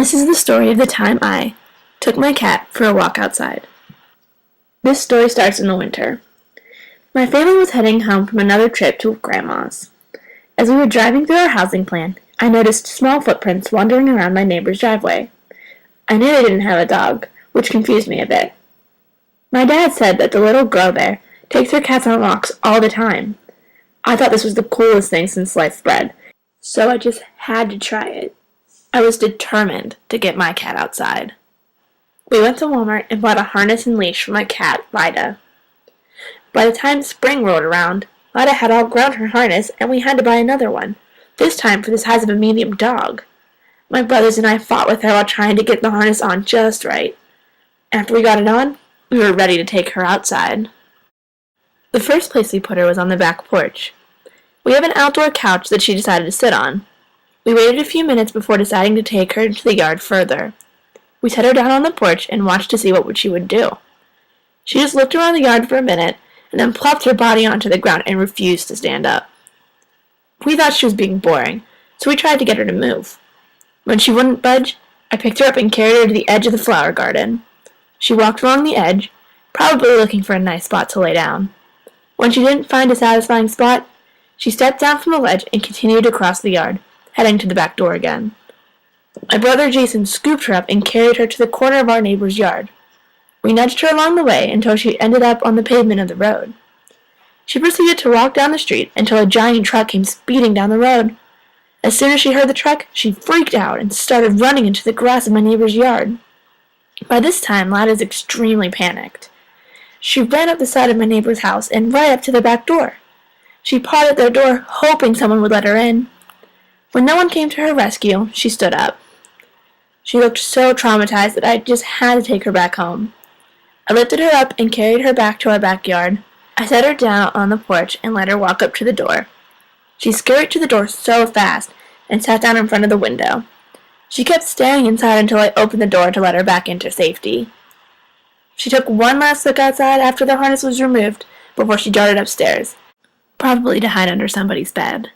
This is the story of the time I took my cat for a walk outside. This story starts in the winter. My family was heading home from another trip to Grandma's. As we were driving through our housing plan, I noticed small footprints wandering around my neighbor's driveway. I knew they didn't have a dog, which confused me a bit. My dad said that the little girl there takes her cats on walks all the time. I thought this was the coolest thing since sliced bread, so I just had to try it. I was determined to get my cat outside. We went to Walmart and bought a harness and leash for my cat, Lyda. By the time spring rolled around, Lyda had outgrown her harness and we had to buy another one, this time for the size of a medium dog. My brothers and I fought with her while trying to get the harness on just right. After we got it on, we were ready to take her outside. The first place we put her was on the back porch. We have an outdoor couch that she decided to sit on. We waited a few minutes before deciding to take her to the yard further. We set her down on the porch and watched to see what she would do. She just looked around the yard for a minute and then plopped her body onto the ground and refused to stand up. We thought she was being boring, so we tried to get her to move. When she wouldn't budge, I picked her up and carried her to the edge of the flower garden. She walked along the edge, probably looking for a nice spot to lay down. When she didn't find a satisfying spot, she stepped down from the ledge and continued to cross the yard, heading to the back door again. My brother Jason scooped her up and carried her to the corner of our neighbor's yard. We nudged her along the way until she ended up on the pavement of the road. She proceeded to walk down the street until a giant truck came speeding down the road. As soon as she heard the truck, she freaked out and started running into the grass of my neighbor's yard. By this time, Lyda is extremely panicked. She ran up the side of my neighbor's house and right up to the back door. She pawed at their door, hoping someone would let her in. When no one came to her rescue, she stood up. She looked so traumatized that I just had to take her back home. I lifted her up and carried her back to our backyard. I set her down on the porch and let her walk up to the door. She scurried to the door so fast and sat down in front of the window. She kept staring inside until I opened the door to let her back into safety. She took one last look outside after the harness was removed before she darted upstairs, probably to hide under somebody's bed.